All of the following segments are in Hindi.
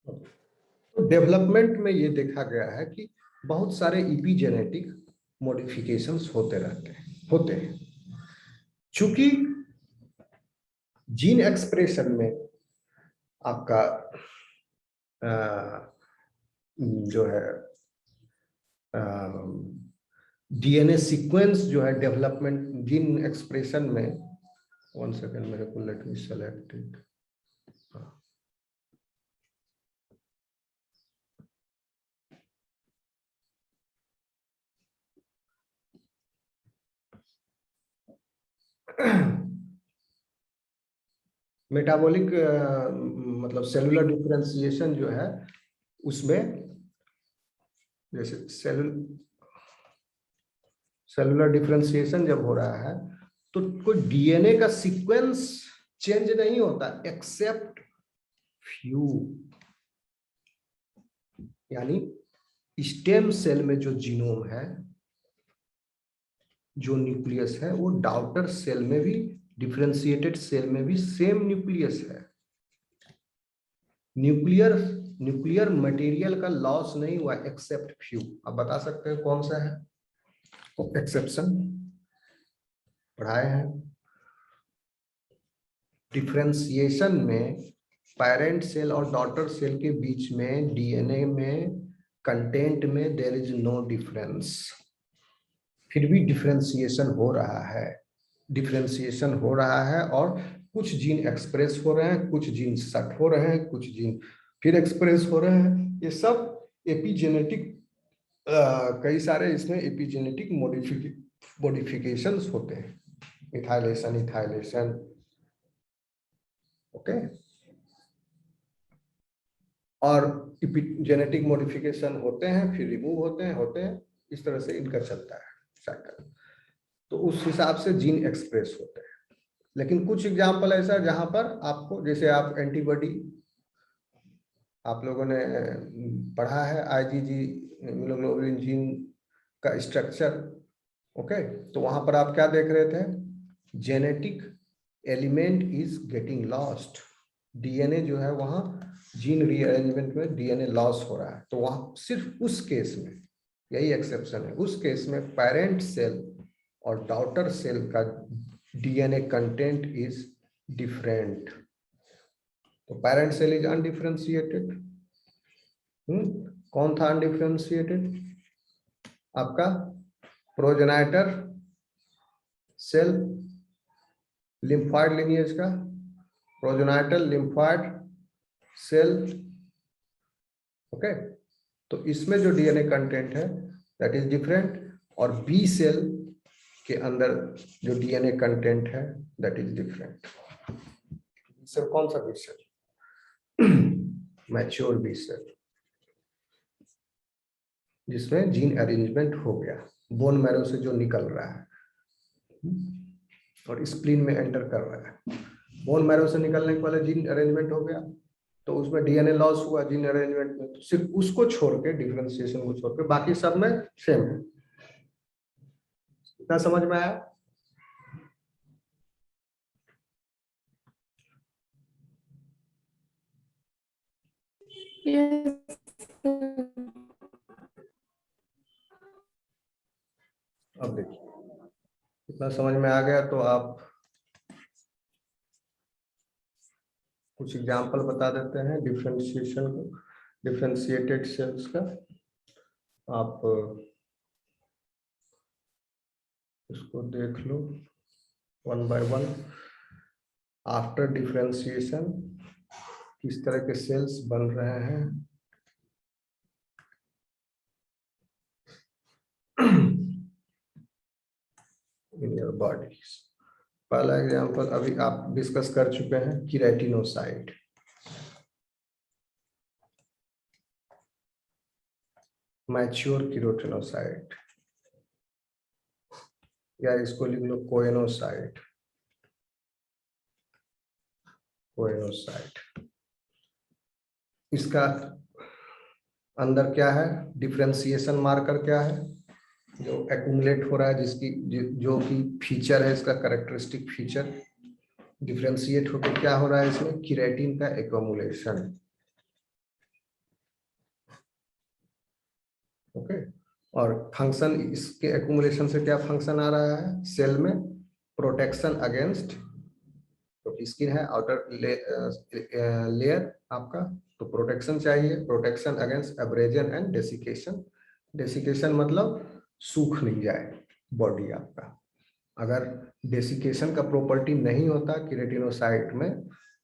तो डेवलपमेंट में ये देखा गया है कि बहुत सारे इपीजेनेटिक मॉडिफिकेशंस होते हैं। चूंकि जीन एक्सप्रेशन में आपका जो है डीएनए सीक्वेंस जो है डेवलपमेंट जीन एक्सप्रेशन में, 1 सेकेंड मेरे को, let me select it. Metabolic मतलब सेलुलर डिफरेंशिएशन जो है उसमें, जैसे सेलुलर डिफरेंशिएशन जब हो रहा है तो कोई डीएनए का सीक्वेंस चेंज नहीं होता एक्सेप्ट फ्यू, यानी स्टेम सेल में जो जीनोम है, जो न्यूक्लियस है, वो डॉटर सेल में भी, डिफरेंशिएटेड सेल में भी सेम न्यूक्लियस है। न्यूक्लियर मटेरियल का लॉस नहीं हुआ एक्सेप्ट फ्यू। आप बता सकते हैं कौन सा है एक्सेप्शन? पढ़ाए हैं डिफरेंशिएशन में पेरेंट सेल और डॉटर सेल के बीच में डीएनए में कंटेंट में देयर इज नो डिफरेंस, फिर भी डिफरेंशिएशन हो रहा है और कुछ जीन एक्सप्रेस हो रहे हैं, कुछ जीन शट हो रहे हैं, कुछ जीन फिर एक्सप्रेस हो रहे हैं। ये सब एपिजेनेटिक, कई सारे इसमें एपिजेनेटिक मॉडिफिकेशंस होते हैं, इथाइलेशन, ओके। और जेनेटिक मॉडिफिकेशन होते हैं, फिर रिमूव होते हैं, इस तरह से इनका चलता है साइकिल। तो उस हिसाब से जीन एक्सप्रेस होते हैं। लेकिन कुछ एग्जाम्पल ऐसा जहां पर आपको, जैसे आप एंटीबॉडी, आप लोगों ने पढ़ा है आईजीजी इम्यूनोग्लोबुलिन जीन का स्ट्रक्चर, ओके। तो वहां पर आप क्या देख रहे थे? Genetic element is getting lost, DNA जो है वहां जीन रीअरेंजमेंट में डीएनए लॉस हो रहा है। तो वहां सिर्फ उस केस में, यही एक्सेप्शन है, उस केस में पेरेंट सेल और डॉटर सेल का डीएनए कंटेंट इज डिफरेंट। तो पेरेंट सेल इज अनडिफरेंशिएटेड। कौन था अनडिफरेंशिएटेड? आपका प्रोजेनाइटर सेल, लिम्फॉइड लिनिएज का प्रोजेनाइटल लिम्फॉइड सेल, ओके। तो इसमें जो डीएनए कंटेंट है दैट इज डिफरेंट, और बी सेल के अंदर जो डीएनए कंटेंट है दैट इज डिफरेंट। सर कौन सा B cell? Mature B cell, जिसमें जीन अरेंजमेंट हो गया, बोन मैरो से जो निकल रहा है और स्प्लीन में एंटर कर रहा है। बोन मैरो से निकलने के पहले जीन अरेंजमेंट हो गया, तो उसमें डीएनए लॉस हुआ जीन अरेंजमेंट में, तो सिर्फ उसको छोड़ के, डिफरेंशिएशन को छोड़ के बाकी सब में सेम है। इतना समझ में आया? अब देखिए, इतना समझ में आ गया तो आप कुछ एग्जांपल बता देते हैं डिफरेंशिएशन को, डिफरेंशिएटेड सेल्स का। आप इसको देख लो one by one. After differentiation किस तरह के सेल्स बन रहे हैं? In your bodies. पहला एग्जांपल अभी आप डिस्कस कर चुके हैं, कीरेटिनोसाइट। मैच्योर कीरेटिनोसाइट, या इसको लिख लो कोएनोसाइट। इसका अंदर क्या है? डिफरेंशिएशन मार्कर क्या है जो एक्यूमुलेट हो रहा है, जिसकी जो कि फीचर है, इसका कैरेक्टरिस्टिक फीचर डिफरेंशिएट होकर क्या हो रहा है इसमें? केराटिन का एक्यूमुलेशन। ओके। और फंक्शन इसके एक्यूमुलेशन से क्या फंक्शन आ रहा है सेल में, प्रोटेक्शन अगेंस्ट, तो स्किन है आउटर लेयर आपका, तो प्रोटेक्शन चाहिए, protection against abrasion and desiccation. Desiccation मतलब सूख नहीं जाए बॉडी आपका। अगर डेसिकेशन का प्रॉपर्टी नहीं होता केराटिनोसाइट में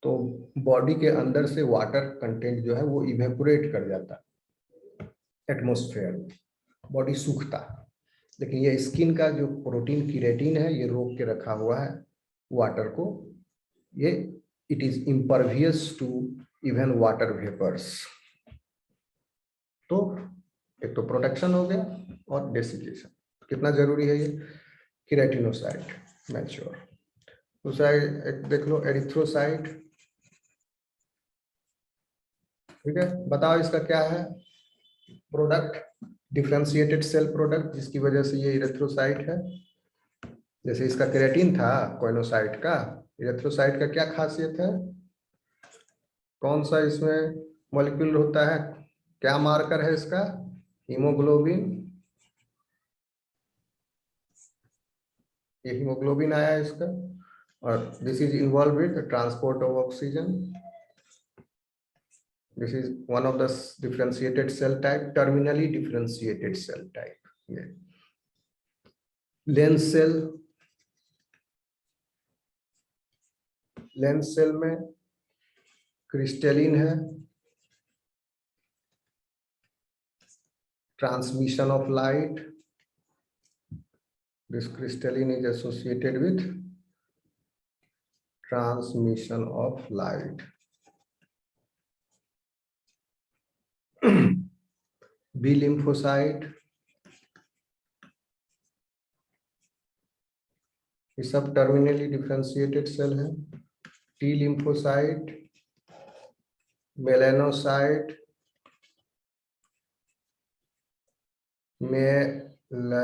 तो बॉडी के अंदर से वाटर कंटेंट जो है वो इवेपोरेट कर जाता एटमॉस्फेयर में, बॉडी सूखता। लेकिन ये स्किन का जो प्रोटीन केराटिन है ये रोक के रखा हुआ है वाटर को, ये it is impervious to even water vapours. तो एक तो प्रोटेक्शन हो गया और डेसिकेशन, कितना जरूरी है ये केराटिनोसाइट मैच्योर। दूसरा एक देख लो एरिथ्रोसाइट, ठीक है। बताओ इसका क्या है प्रोडक्ट, डिफरेंशिएटेड सेल प्रोडक्ट, जिसकी वजह से ये इरेथ्रोसाइट है। जैसे इसका केराटिन था कोइनोसाइट का, इरेथ्रोसाइट का क्या खासियत है, कौन सा इसमें मॉलिक्यूल होता है, क्या मार्कर है इसका, हीमोग्लोबिन, ये हीमोग्लोबिन आया इसका, और this is involve with transport of oxygen. This is one of the differentiated cell type, terminally differentiated cell type. Yeah. Lens cell, lens cell में क्रिस्टलिन है, transmission of light, this crystallin is associated with transmission of light. B lymphocyte, ये सब टर्मिनली डिफरेंशिएटेड सेल है। T lymphocyte, melanocyte, melanocyte,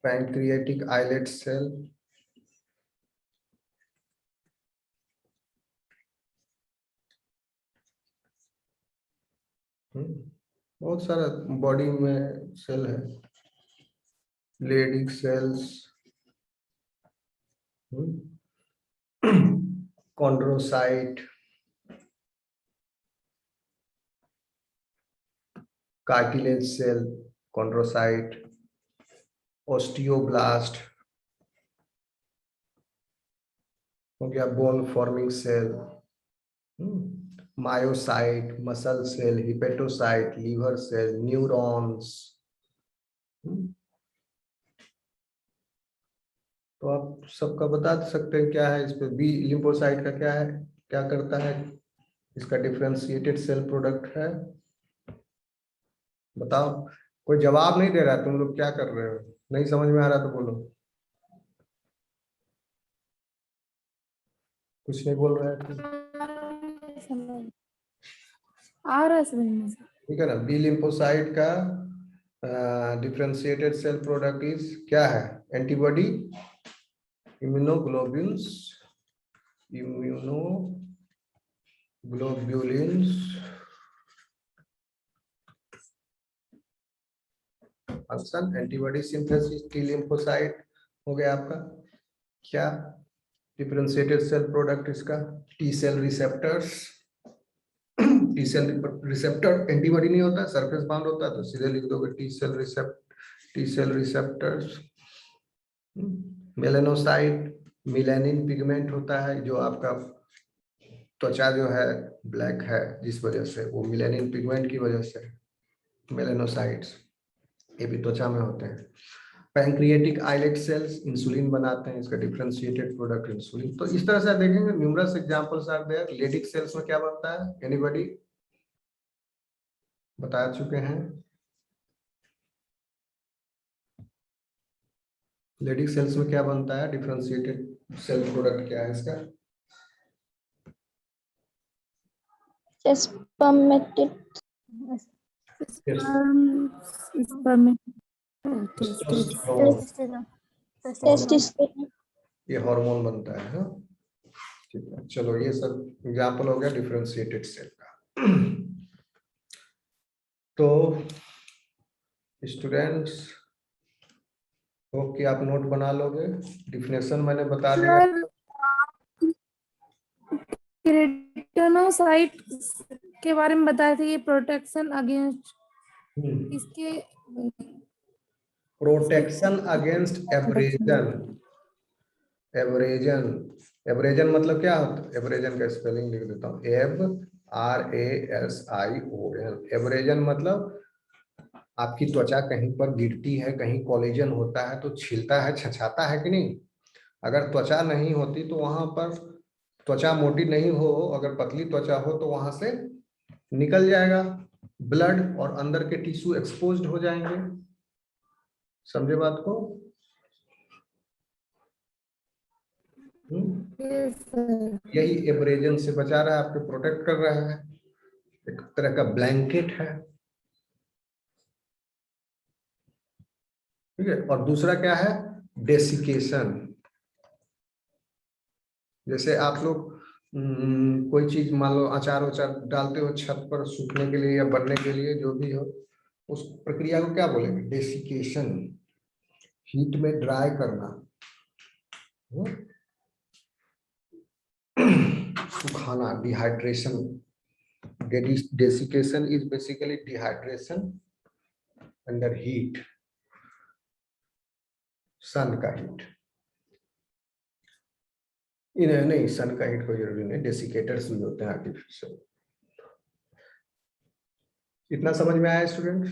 pancreatic islet cell, बहुत सारा बॉडी में सेल है, Leydig cells, chondrocyte, cartilage cell, chondrocyte, osteoblast हो गया, bone forming cell, myocyte, muscle cell, hepatocyte, liver cell, neurons. तो आप सबका बता सकते हैं क्या है इस पे, बी लिम्फोसाइट का क्या है, क्या करता है, इसका डिफरेंशिएटेड सेल प्रोडक्ट है, बताओ। कोई जवाब नहीं दे रहा, तुम लोग क्या कर रहे हो, नहीं समझ में आ रहा तो बोलो, कुछ नहीं बोल रहे थे, आ रहा है समझ में। ठीक है ना। बी लिम्फोसाइट का डिफरेंशिएटेड सेल प्रोडक्ट इज क्या है, antibody, immunoglobulins, function, antibody synthesis, T lymphocyte हो गया आपका क्या डिफरेंशिएटेड सेल प्रोडक्ट इसका, T cell receptors, T cell receptor antibody नहीं होता, सरफेस बाउंड होता है, तो सीधे लिख दोगे T cell receptors. Melanocyte, melanin pigment होता है जो आपका त्वचा जो है ब्लैक है जिस वजह से, वो मेलानिन पिगमेंट की वजह से मेलानोसाइट्स, ये भी त्वचा में होते हैं। पैंक्रियाटिक आइलेट सेल्स इंसुलिन बनाते हैं, इसका डिफरेंशिएटेड प्रोडक्ट इंसुलिन। तो इस तरह से देखेंगे numerous examples are there. Leydig cells में क्या बनता है, एनीबॉडी बता चुके हैं, लेडिक सेल्स में क्या बनता है, डिफरेंशिएटेड सेल प्रोडक्ट क्या है इसका, ये हार्मोन बनता है। ठीक है, चलो ये सब एग्जांपल हो गया डिफरेंशिएटेड सेल का। तो स्टूडेंट्स होप कि आप नोट बना लोगे। डिफिनेशन मैंने बता दिया। सर केराटिनोसाइट के बारे में बताए थे, ये प्रोटेक्शन अगेंस्ट इसके protection against abrasion. Abrasion, abrasion मतलब क्या होता है? एब्रेजन का स्पेलिंग लिख देता हूँ, ABRASION। एब्रेजन मतलब आपकी त्वचा कहीं पर गिरती है, कहीं कॉलिजन होता है तो छिलता है, छछाता है कि नहीं। अगर त्वचा नहीं होती तो वहां पर, त्वचा मोटी नहीं हो, अगर पतली त्वचा हो तो वहां से निकल जाएगा ब्लड और अंदर के टिश्यू एक्सपोज्ड हो जाएंगे। समझे बात को? यही एब्रेजन से बचा रहा है, आपको प्रोटेक्ट कर रहा है, एक तरह का ब्लैंकेट है। ठीक है। और दूसरा क्या है? डेसिकेशन। जैसे आप लोग कोई चीज मान लो अचार उचार डालते हो छत पर सूखने के लिए या बनने के लिए, जो भी हो, उस प्रक्रिया को क्या बोलेंगे? डेसिकेशन। हीट में ड्राई करना, सुखाना, dehydration. Desiccation is basically dehydration under heat, sun का हीट। इन्हें नहीं, सन का हीट कोई जरूरी नहीं, डेसिकेटर्स भी होते हैं आर्टिफिशियल। इतना समझ में आया student?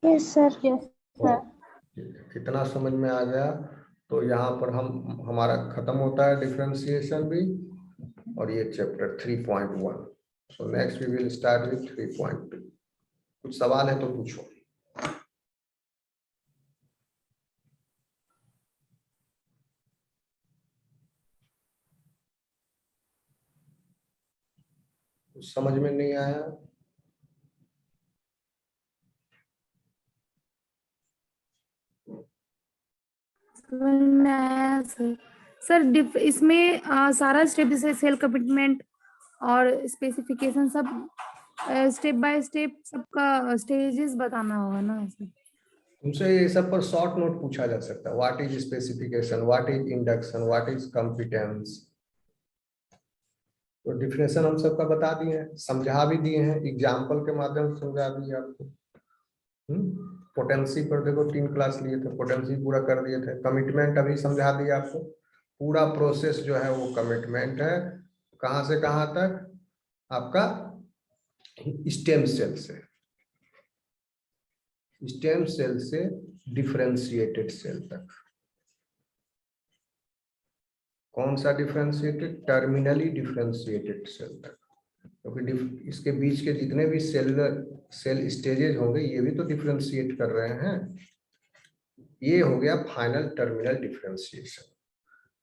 Yes sir, yes sir. कितना समझ में आ गया? तो यहाँ पर हम, हमारा खत्म होता है डिफरेंशिएशन भी, और ये chapter 3.1। So next we will start with 3.2। कुछ सवाल है तो पूछो। कुछ समझ में नहीं आया? समझ में आया सर। सर इसमें सारा स्टेप जैसे सेल कमिटमेंट और स्पेसिफिकेशन सब स्टेप बाय स्टेप सबका स्टेजेस बताना होगा ना सर? तुमसे ये सब पर शॉर्ट नोट पूछा जा सकता है। What is specification, what is induction, what is competence. तो डिफिनेशन हम सबका बता दिए हैं, समझा भी दिए हैं, एग्जाम्पल के माध्यम से समझा दिए आपको। पोटेंसी पर देखो 3 क्लास लिए थे, पोटेंसी पूरा कर दिए थे। कमिटमेंट अभी समझा दिया आपको। पूरा प्रोसेस जो है वो कमिटमेंट है। कहां से कहां तक? आपका स्टेम सेल से, स्टेम सेल से डिफरेंशिएटेड सेल तक। कौन सा डिफरेंशिएटेड? टर्मिनली डिफरेंशिएटेड सेल तक। क्योंकि इसके बीच के जितने भी सेल स्टेजेज होंगे ये भी तो डिफरेंशिएट कर रहे हैं। ये हो गया फाइनल टर्मिनल डिफरेंशिएशन।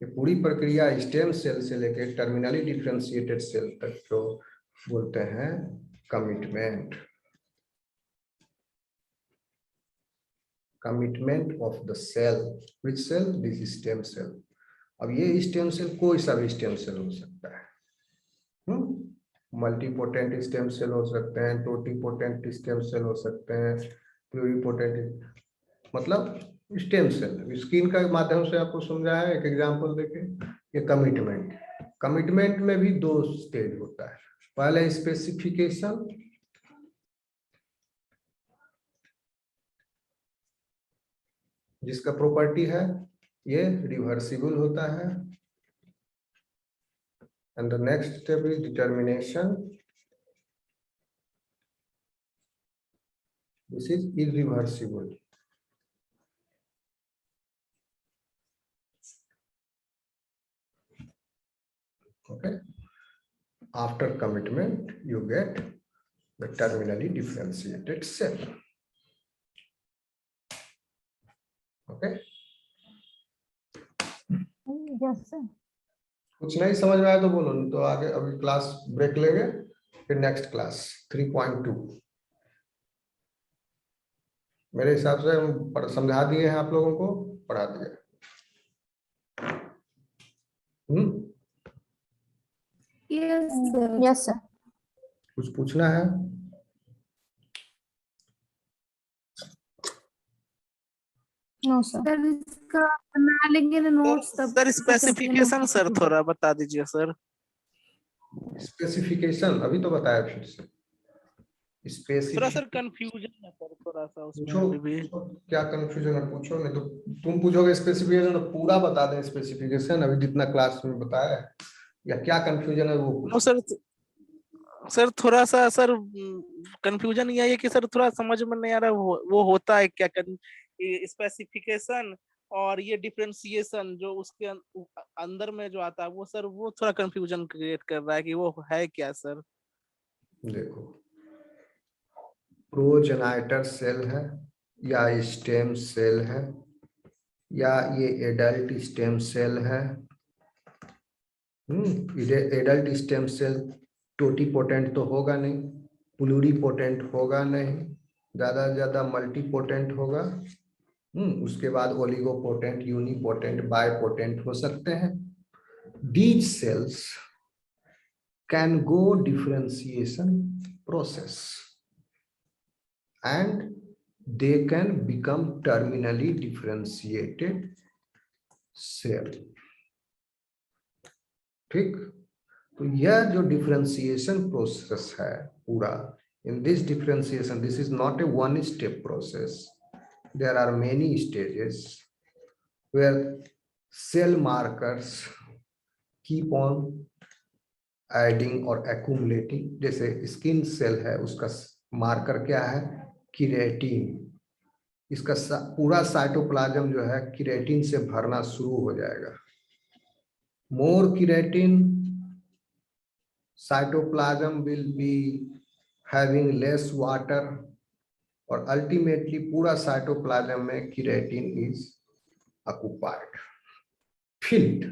ये पूरी प्रक्रिया स्टेम सेल से लेकर टर्मिनली डिफरेंशिएटेड सेल तक जो बोलते हैं commitment. Commitment of the cell, which cell? This stem cell. अब ये स्टेम सेल कोई सा भी स्टेम सेल हो सकता है। मल्टीपोटेंट स्टेम सेल हो सकते हैं, टोटीपोटेंट स्टेम सेल हो सकते हैं, प्लूरीपोटेंट, मतलब स्टेम सेल। स्किन का माध्यम से आपको समझाया, एक एग्जांपल देके। ये कमिटमेंट, कमिटमेंट में भी 2 स्टेज होता है। पहले स्पेसिफिकेशन, जिसका प्रॉपर्टी है ये रिवर्सिबल होता है, and the next step is determination, this is irreversible. Okay, after commitment you get the terminally differentiated cell. Okay, yes sir. कुछ नहीं समझ में आया तो बोलो, नहीं तो आगे अभी क्लास ब्रेक लेंगे, फिर नेक्स्ट क्लास 3.2। मेरे हिसाब से हम समझा दिए हैं, आप लोगों को पढ़ा दिया। Yes, sir. Yes, sir. कुछ पूछना है? No, sir. सर इसका बना लेंगे ना नोट्स तब सर स्पेसिफिकेशन सर थोड़ा बता दीजिए सर। स्पेसिफिकेशन अभी तो बताया फिर से। थोड़ा स्पेसिफिक सर कंफ्यूजन है सर थोड़ा सा उसमें पूछो, अभी भी। क्या कंफ्यूजन है पूछो, नहीं तो तुम पूछोगे स्पेसिफिकेशन तो पूरा बता दें स्पेसिफिकेशन अभी जितना क्लास में बताया है, या क्या कंफ्यूजन है वो नो पूछो। सर थोड़ा सा सर कंफ्यूजन ये है कि सर थोड़ा समझ में नहीं आ रहा वो होता है क्या स्पेसिफिकेशन और ये डिफरेंशिएशन जो उसके अंदर में जो आता है वो सर वो थोड़ा कंफ्यूजन क्रिएट कर रहा है कि वो है क्या सर। देखो, प्रोजेनाइटर सेल है या स्टेम सेल है या ये एडल्ट स्टेम सेल है। एडल्ट स्टेम सेल टोटीपोटेंट तो होगा नहीं, प्लूरीपोटेंट होगा नहीं, ज्यादा से ज्यादा मल्टीपोटेंट होगा। उसके बाद ओलिगोपोटेंट, यूनिपोटेंट, बायपोटेंट हो सकते हैं। These cells can go differentiation process and they can become terminally differentiated cell। ठीक, तो यह जो डिफरेंशिएशन प्रोसेस है पूरा, in this differentiation this is not a one step process, there are many stages where cell markers keep on adding और एक्यूमुलेटिंग। जैसे स्किन सेल है उसका मार्कर क्या है, किरेटिन। इसका पूरा साइटोप्लाज्म जो है किरेटिन से भरना शुरू हो जाएगा। More keratin, cytoplasm will be having less water और अल्टीमेटली पूरा साइटोप्लाज्म में किरेटिन इज ऑक्युपाइड फिल्ड।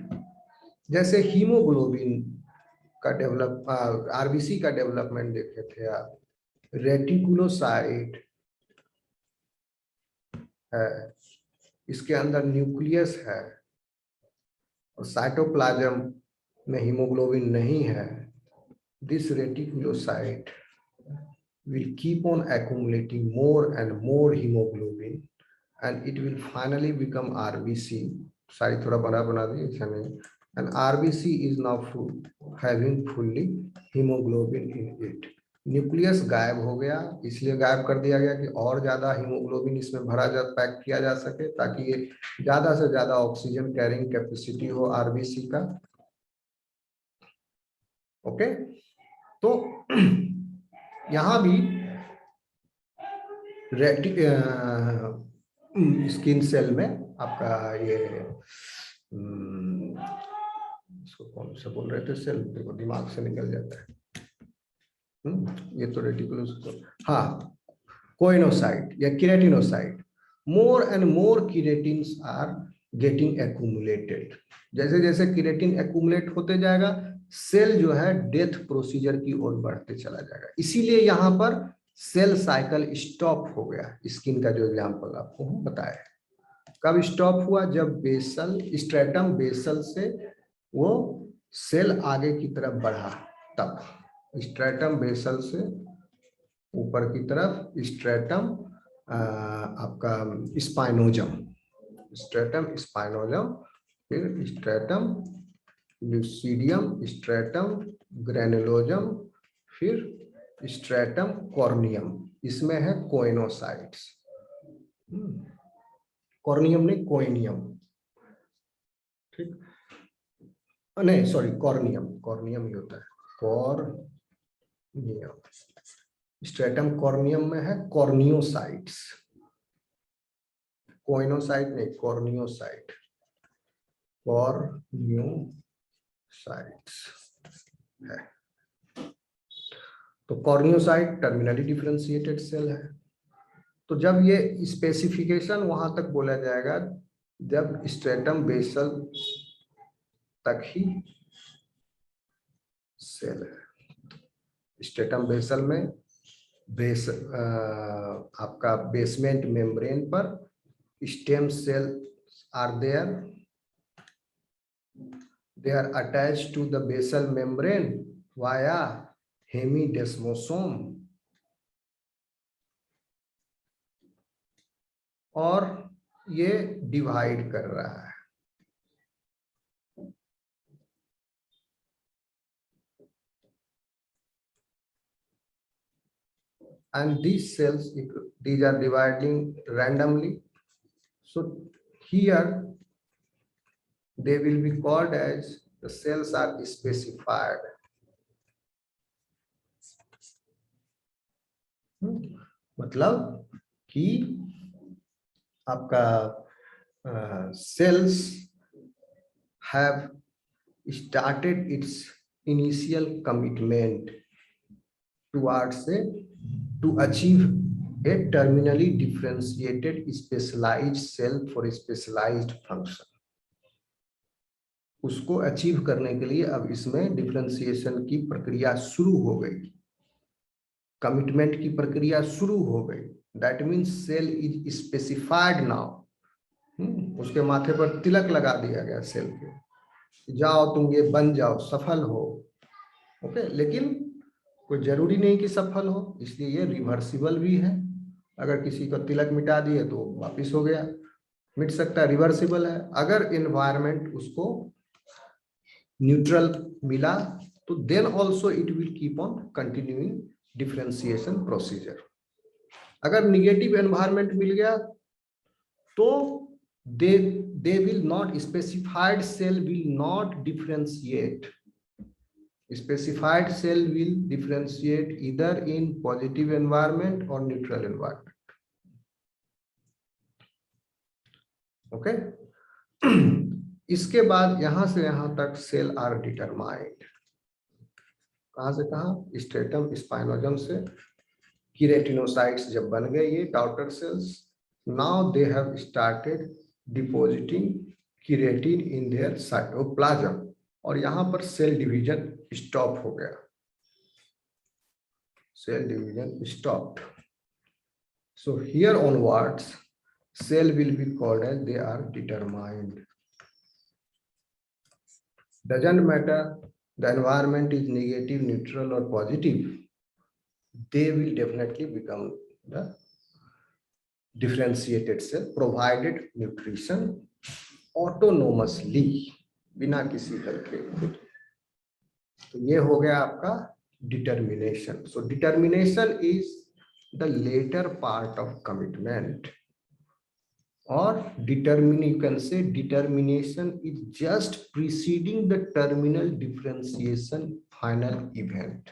जैसे हीमोग्लोबिन का डेवलप आरबीसी का डेवलपमेंट देखे थे आप, रेटिकुलोसाइट है, इसके अंदर न्यूक्लियस है और साइटोप्लाज्म में हीमोग्लोबिन नहीं है। This reticulocyte will keep on accumulating more and more hemoglobin and it will finally become RBC। सारी थोड़ा बड़ा बना दिए ऐसा नहीं। And RBC is now having fully hemoglobin in it। Nucleus गायब हो गया, इसलिए गायब कर दिया गया कि और ज्यादा हीमोग्लोबिन इसमें भरा जा पैक किया जा सके ताकि ये ज्यादा से ज्यादा ऑक्सीजन कैरिंग कैपेसिटी हो आरबीसी का। ओके, तो यहां भी स्किन सेल में आपका ये इसको कौन सा बोल रहे थे सेल, देखो दिमाग से निकल जाता है। ये तो रेटिकुलस, हाँ, कोइनोसाइट या keratinocyte. More and more keratins are getting accumulated. जैसे जैसे केराटिन एक्यूमुलेट होते जाएगा सेल जो है डेथ प्रोसीजर की ओर बढ़ते चला जाएगा। इसीलिए यहाँ पर सेल साइकिल स्टॉप हो गया। स्किन का जो एग्जांपल आपको बताया, कब स्टॉप हुआ, जब बेसल स्ट्रेटम बेसल से वो सेल आगे की तरफ बढ़ा, तब स्ट्रेटम बेसल से ऊपर की तरफ स्ट्रेटम आपका स्पाइनोजम, स्ट्रेटम स्पाइनोजम, फिर स्ट्रेटम लुसिडियम, स्ट्रेटम ग्रेनुलोजम, फिर स्ट्रेटम कॉर्नियम। इसमें है कोइनोसाइट्स, कॉर्नियम नहीं कोइनियम, ठीक, नहीं सॉरी कॉर्नियम, कॉर्नियम ही होता है, कॉर्नियम। स्ट्रेटम कॉर्नियम में है कॉर्नियोसाइट्स, कोइनोसाइट नहीं कॉर्नियोसाइट, कॉर्नियोसाइट्स है। तो कॉर्नियोसाइट टर्मिनली डिफरेंशिएटेड सेल है। तो जब ये स्पेसिफिकेशन वहां तक बोला जाएगा जब स्ट्रेटम बेसल तक ही सेल है। स्ट्रेटम बेसल में बेस आपका बेसमेंट मेम्ब्रेन पर stem cell are there, they are attached to the basal membrane via hemidesmosome और ये डिवाइड कर रहा है। And these cells, these are dividing randomly. So here they will be called as the cells are specified. मतलब कि आपका cells have started its initial commitment towards to achieve a terminally differentiated specialized cell for a specialized function. उसको अचीव करने के लिए अब इसमें डिफरेंशिएशन की प्रक्रिया शुरू हो गई, कमिटमेंट की प्रक्रिया शुरू हो गई। That means cell is specified now. उसके माथे पर तिलक लगा दिया गया सेल के, जाओ तुम ये बन जाओ, सफल हो। ओके, लेकिन कोई जरूरी नहीं कि सफल हो, इसलिए ये रिवर्सिबल भी है। अगर किसी को तिलक मिटा दिए तो वापिस हो गया, मिट सकता है, रिवर्सिबल है। अगर एनवायरमेंट उसको न्यूट्रल मिला तो then also it will keep on continuing differentiation procedure. अगर निगेटिव एनवायरमेंट मिल गया तो they will not, specified cell will not differentiate. Specified cell will differentiate either in positive environment or neutral environment. Okay. इसके बाद यहां से यहां तक सेल आर डिटरमाइंड। कहां से कहां? स्ट्रेटम स्पाइनोजम से कीरेटिनोसाइट्स जब बन गए ये daughter cells, now they have started depositing keratin in their cytoplasm और यहां पर सेल डिवीजन स्टॉप हो गया। Cell division stopped. So here onwards cell will be called as they are determined. Doesn't matter the environment is negative, neutral or positive, they will definitely become the differentiated cell provided nutrition autonomously, बिना किसी हेल्प के। तो ये हो गया आपका determination. So determination is the later part of commitment. Or you can say determination is just preceding the terminal differentiation final event.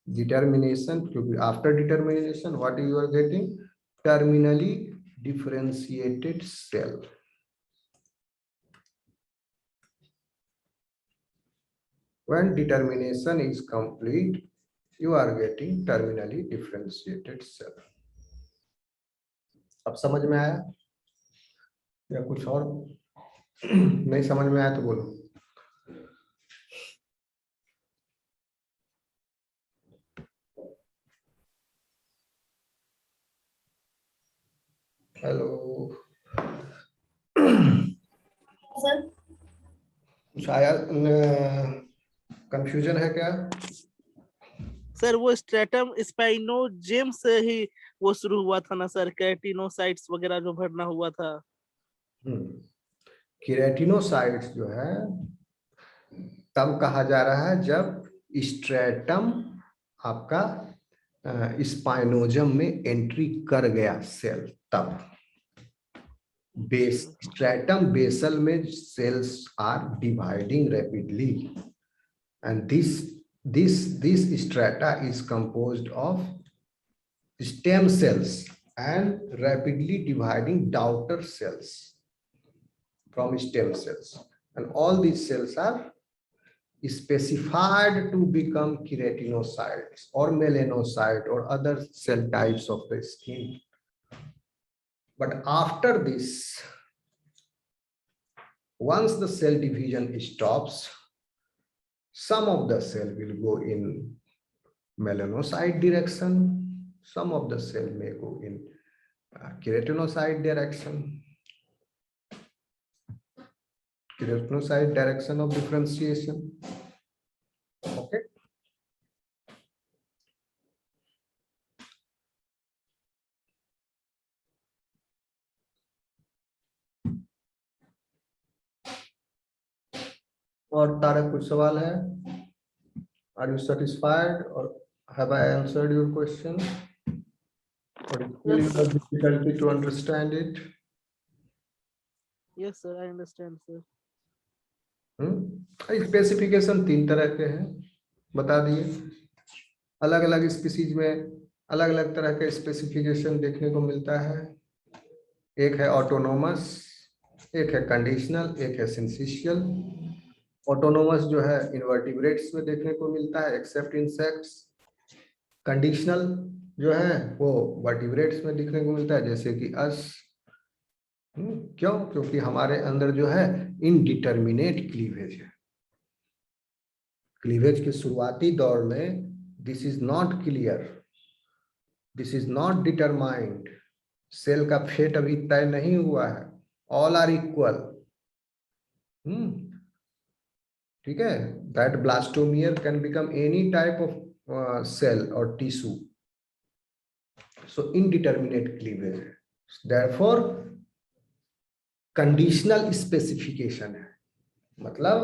Determination, after determination, what you are getting? Terminally differentiated cell. When determination is complete, you are getting terminally differentiated cell. अब समझ में आया या कुछ और नहीं समझ में आया तो बोलो। हेलो सर, कुछ आया, कंफ्यूजन है क्या? सर वो स्ट्रेटम स्पाइनोजेम से ही वो शुरू हुआ था ना सर, केराटिनोसाइट्स वगैरह जो भरना हुआ था। केराटिनोसाइट्स जो है तब कहा जा रहा है जब स्ट्रेटम आपका स्पाइनोजम में एंट्री कर गया सेल, तब बेस स्ट्रेटम बेसल में cells are dividing rapidly and this strata is composed of stem cells and rapidly dividing daughter cells from stem cells, and all these cells are specified to become keratinocytes or melanocyte or other cell types of the skin. But after this, once the cell division stops, some of the cell will go in melanocyte direction, some of the cell may go in keratinocyte direction. keratinocyte direction of differentiation. Okay. और तारक कुछ सवाल है? Are you satisfied or have I answered your question? Or still you have difficulty to understand it? Yes, sir, I understand, sir. Specification 3 तरह के हैं, बता दिए। अलग अलग स्पीसीज में अलग अलग तरह के स्पेसिफिकेशन देखने को मिलता है। एक है ऑटोनोमस, एक है कंडीशनल, एक है सिंथेसियल। ऑटोनोमस जो है इनवर्टिब्रेट्स में देखने को मिलता है एक्सेप्ट इंसेक्ट्स। कंडीशनल जो है वो वर्टिब्रेट्स में देखने को मिलता है जैसे कि अस। क्यों? क्योंकि हमारे अंदर जो है इनडिटर्मिनेट क्लीवेज है। क्लीवेज के शुरुआती दौर में this is not clear, this is not determined. Cell का फेट अभी तय नहीं हुआ है। All are equal. ठीक है। That blastomere can become any type of cell और टिश्यू। सो इनडिटर्मिनेट क्लीवेज है, देयरफॉर कंडीशनल स्पेसिफिकेशन है। मतलब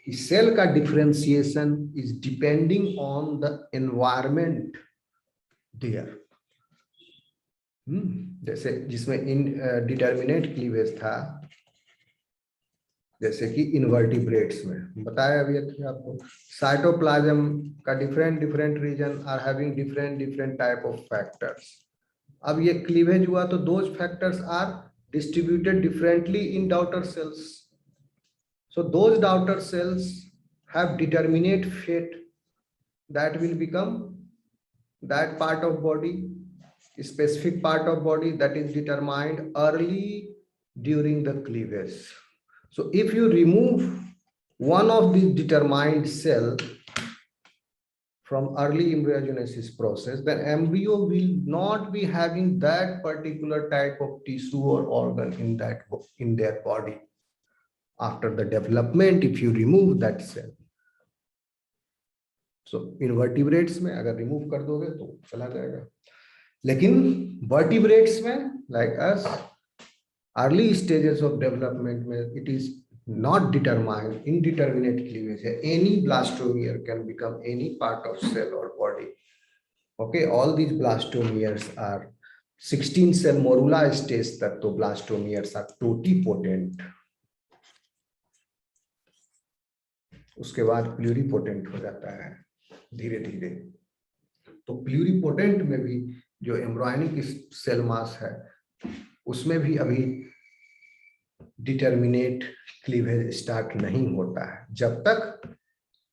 कि सेल का differentiation is depending on the environment there. जैसे जिसमें इन डिटर्मिनेट क्लीवेज था, जैसे कि इनवर्टिब्रेट्स में बताया अभी आपको। साइटोप्लाज्म का different region are having different type of factors. अब ये क्लीवेज हुआ तो those factors are distributed differently in daughter cells. So those daughter cells have determinate fate that will become that part of body, specific part of body that is determined early during the cleavage. So if you remove one of these determined cell from early embryogenesis process, then embryo will not be having that particular type of tissue or organ in their body. After the development, if you remove that cell, so invertebrates में अगर remove कर दोगे तो चला जाएगा। लेकिन vertebrates में like us, early stages of development में it is not determined, indeterminate cleavage है। Any blastomere can become any part of cell or body. Okay, all these blastomeres are 16 cell morula stage तक तो blastomeres are totipotent। उसके बाद pluripotent हो जाता है धीरे धीरे। तो pluripotent में भी जो एम्ब्रायनिक सेल मास है उसमें भी अभी डिटर्मिनेट क्लीवेज स्टार्ट नहीं होता है जब तक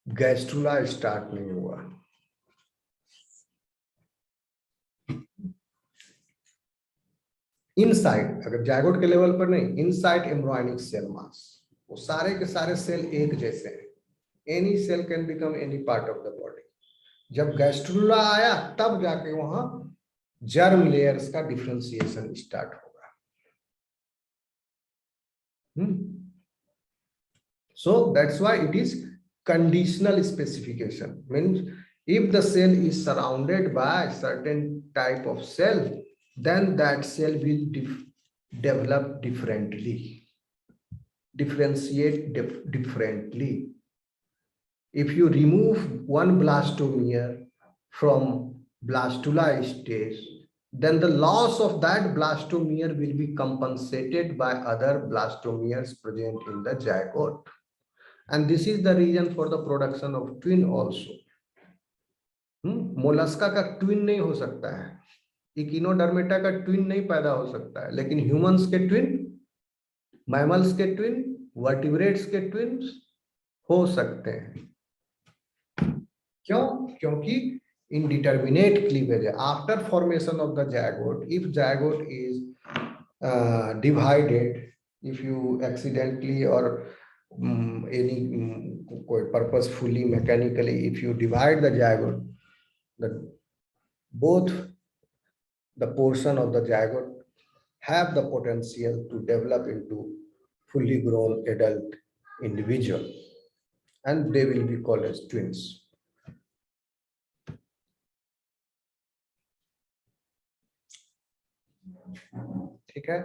गैस्ट्रुला स्टार्ट नहीं हुआ। इनसाइड, अगर जायगोट के लेवल पर नहीं, इनसाइड एम्ब्रायनिक सेल मास, वो सारे के सारे सेल एक जैसे हैं। Any cell can become any part of the body. जब गैस्ट्रुला आया तब जाके वहां जर्म लेयर्स का डिफरेंशिएशन स्टार्ट होगा। So that's why it is conditional specification. Means if the cell is surrounded by certain type of cell, then that cell will develop differently, differentiate differently. If you remove one blastomere from blastula stage, then the loss of that blastomere will be compensated by other blastomeres present in the zygote. And this is the reason for the production of twin also. Mollusca का ट्विन नहीं हो सकता है, इकिनोडर्मेटा का ट्विन नहीं पैदा हो सकता है, लेकिन ह्यूमंस के ट्विन, मैमल्स के ट्विन, वर्टिब्रेट्स के ट्विन्स हो सकते हैं। क्यों? क्योंकि indeterminate cleavage. After formation of the zygote, if zygote is divided, if you accidentally or any purposefully, mechanically, if you divide the zygote, both the portion of the zygote have the potential to develop into fully grown adult individual, and they will be called as twins. ठीक है?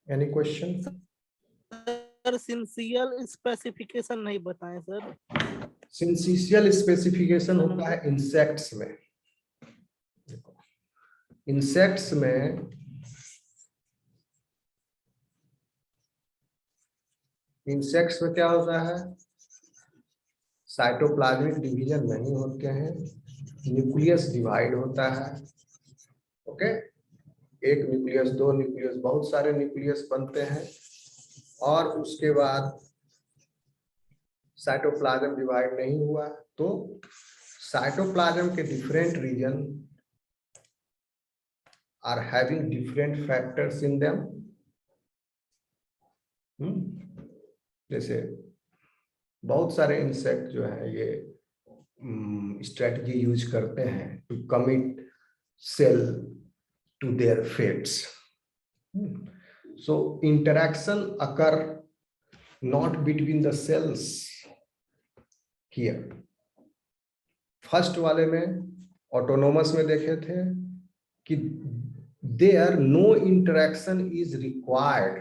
Any question? सर सिंसियल स्पेसिफिकेशन नहीं बताएं सर। सिंसिशियल स्पेसिफिकेशन होता है इंसेक्ट्स में। इंसेक्ट्स में क्या होता है? साइटोप्लाज्मिक डिवीजन नहीं होते हैं, न्यूक्लियस डिवाइड होता है। ओके, एक न्यूक्लियस, दो न्यूक्लियस, बहुत सारे न्यूक्लियस बनते हैं, और उसके बाद साइटोप्लाज्म डिवाइड नहीं हुआ तो साइटोप्लाज्म के different region are having different factors in them. जैसे बहुत सारे इंसेक्ट जो है ये स्ट्रेटजी यूज करते हैं to commit cell to their fates. So interaction occur not between the cells here. First वाले में ऑटोनोमस में देखे थे कि there no interaction is required,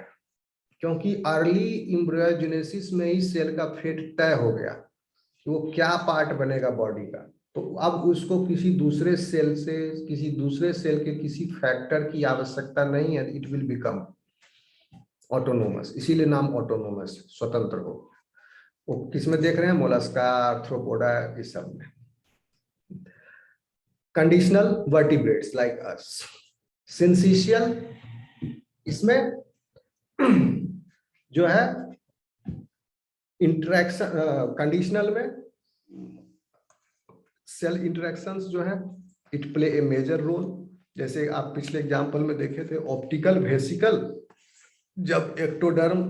क्योंकि अर्ली एम्ब्रियोजेनेसिस में ही सेल का फेट तय हो गया कि वो क्या पार्ट बनेगा बॉडी का। तो अब उसको किसी दूसरे सेल से, किसी दूसरे सेल के किसी फैक्टर की आवश्यकता नहीं है। इट विल बिकम ऑटोनोमस, इसीलिए नाम ऑटोनोमस, स्वतंत्र हो। वो किसमें देख रहे हैं? मोलस्का, आर्थ्रोपोडा, इस सब में। Conditional vertebrates like us. Syncytial, इसमें जो है इंटरेक्शन, कंडीशनल में सेल इंटरेक्शंस जो है it play a major role. जैसे आप पिछले एग्जांपल में देखे थे, ऑप्टिकल वेसिकल जब एक्टोडर्म,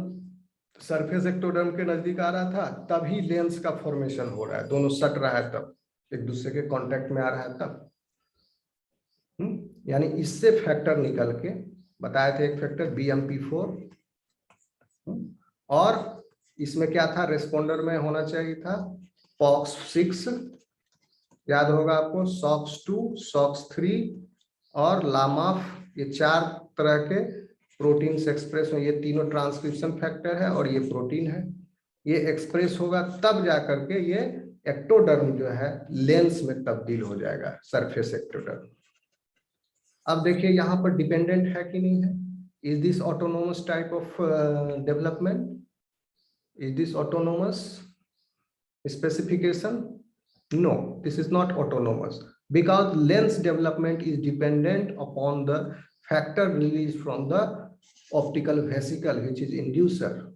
सरफेस एक्टोडर्म के नजदीक आ रहा था तभी लेंस का फॉर्मेशन हो रहा है, दोनों सट रहा है तब, एक दूसरे के कांटेक्ट में आ रहा है तब। यानी इससे फैक्टर निकल के बताए थे, एक फैक्टर BMP4, और इसमें क्या था? रेस्पोंडर में होना चाहिए था POX6, याद होगा आपको, SOX2, SOX3 और LAMAF। ये 4 तरह के प्रोटीन एक्सप्रेस में, ये तीनों ट्रांसक्रिप्शन फैक्टर है और ये प्रोटीन है। ये एक्सप्रेस होगा तब जाकर के ये एक्टोडर्म जो है लेंस में तब्दील हो जाएगा, सरफेस एक्टोडर्म। अब देखिए यहाँ पर डिपेंडेंट है कि नहीं है? Is this autonomous type of development? Is this autonomous specification? No, this is not autonomous, because lens development is dependent upon the factor released from the optical vesicle, which is inducer.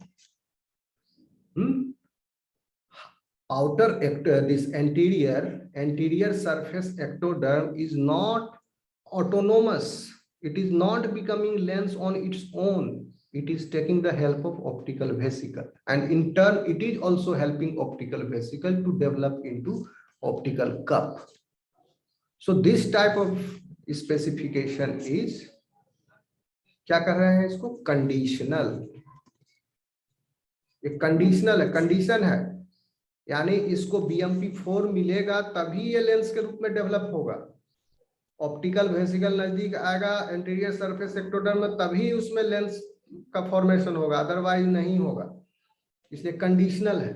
This anterior surface ectoderm is not autonomous. It is not becoming lens on its own. It is taking the help of optical vesicle, and in turn it is also helping optical vesicle to develop into optical cup. So this type of specification is, क्या कर रहे हैं इसको? कंडीशनल। एक कंडीशनल है, कंडीशन है, यानी इसको BMP4 मिलेगा तभी ये लेंस के रूप में डेवलप होगा। ऑप्टिकल वेसिकल नजदीक आएगा एंटीरियर सरफेस एक्टोडर्म में, तभी उसमें लेंस का फॉर्मेशन होगा, अदरवाइज नहीं होगा। इसलिए कंडीशनल है।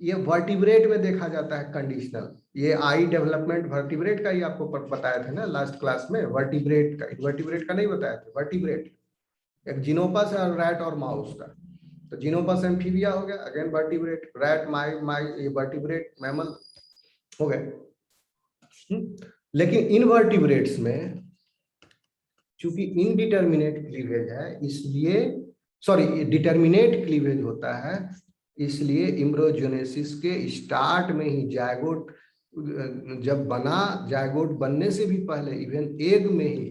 ये वर्टिब्रेट में देखा जाता है कंडीशनल। ये आई डेवलपमेंट वर्टिब्रेट का ही आपको बताया था ना लास्ट क्लास में। वर्टिब्रेट का, इनवर्टिब्रेट का नहीं बताया था। वर्टिब्रेट एक जिनोपस है, रैट और माउस का। तो जिनोपस एम्फीबिया हो गया, अगेन वर्टिब्रेट, रैट, माई ये वर्टिब्रेट मैमल हो गए। लेकिन इनवर्टिब्रेट्स में चूंकि इनडिटर्मिनेट क्लीवेज है, इसलिए डिटर्मिनेट क्लीवेज होता है, इसलिए एम्ब्रियोजेनेसिस के स्टार्ट में ही जायगोट जब बना, जायगोट बनने से भी पहले इवन एग में ही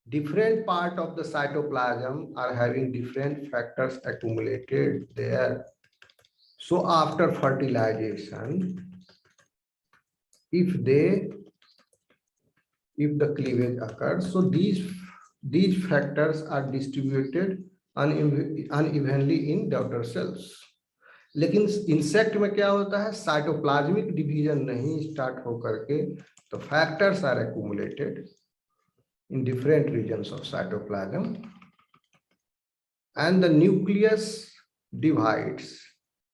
different part of the cytoplasm are having different factors accumulated there. So after fertilization, if the cleavage occurs, so these factors are distributed unevenly in daughter cells. लेकिन इंसेक्ट में क्या होता है, साइटोप्लाज्मिक डिवीजन नहीं स्टार्ट होकर के तो factors are accumulated in different regions of cytoplasm and the nucleus divides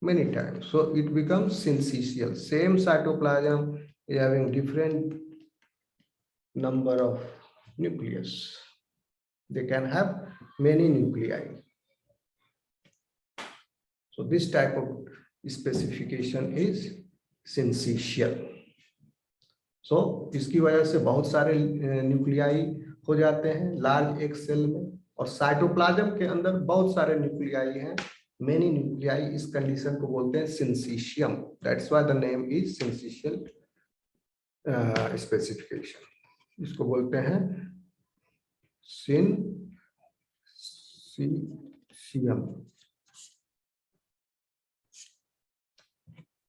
many times, so it becomes syncytial. Same cytoplasm is having different number of nucleus. They can have many nuclei. So this type of specification is syncytial. So इसकी वजह से बहुत सारे न्यूक्लियाई हो जाते हैं लार्ज एक सेल में, और साइटोप्लाज्म के अंदर बहुत सारे न्यूक्लियाई हैं, मेनी न्यूक्लियाई. इस कंडीशन को बोलते हैं syncytium. That's why the name is syncytial specification. इसको बोलते हैं सिंसीशियम.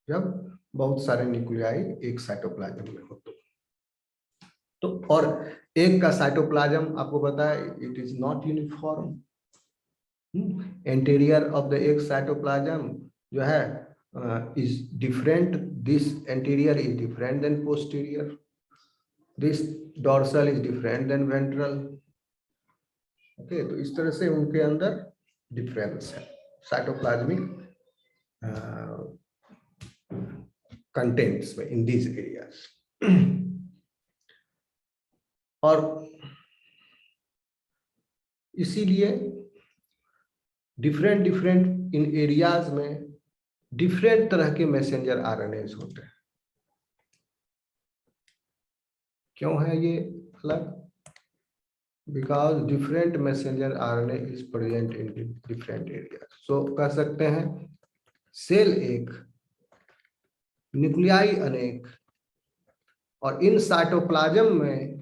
जब बहुत सारे न्यूक्लियाई एक साइटोप्लाज्म में होते तो, और एक का साइटोप्लाज्म आपको पता है it is not uniform. Interior of the एक साइटोप्लाज्म जो है is different. This interior is different than posterior. This dorsal is different than ventral. Okay, तो इस तरह से उनके अंदर डिफरेंस है साइटोप्लाज्मिक कंटेंट्स में इन दीज एरियाज. और इसीलिए डिफरेंट इन एरियाज में डिफरेंट तरह के मैसेंजर आरएनएज होते हैं. क्यों है ये अलग? Because different messenger RNA is present in different areas. So कह सकते हैं सेल एक, न्यूक्लियाई अनेक, और इन साइटोप्लाज्म में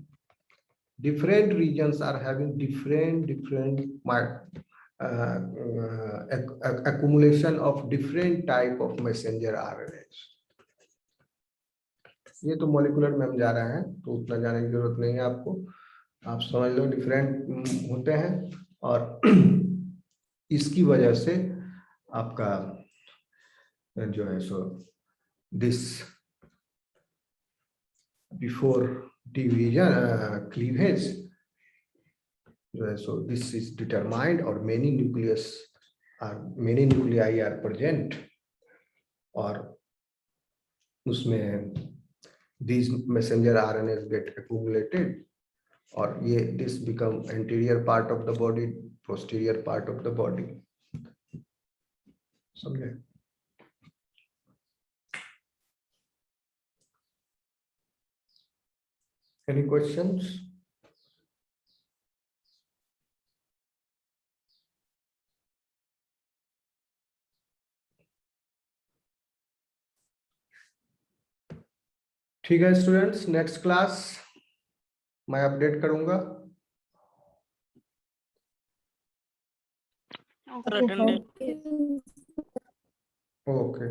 different regions are having different accumulation of different type of messenger RNAs. ये तो मॉलिक्यूलर में हम जा रहे हैं तो उतना जाने की जरूरत नहीं है आपको. आप समझ लो डिफरेंट होते हैं, और इसकी वजह से आपका जो है so this before division cleavage जो है so this is determined, और many nuclei are present, और उसमें these messenger RNAs get accumulated, और ये this become anterior part of the body, posterior part of the body. समझे? Any questions? ठीक है स्टूडेंट्स, नेक्स्ट क्लास मैं अपडेट करूंगा. Sir attendance Okay. ओके.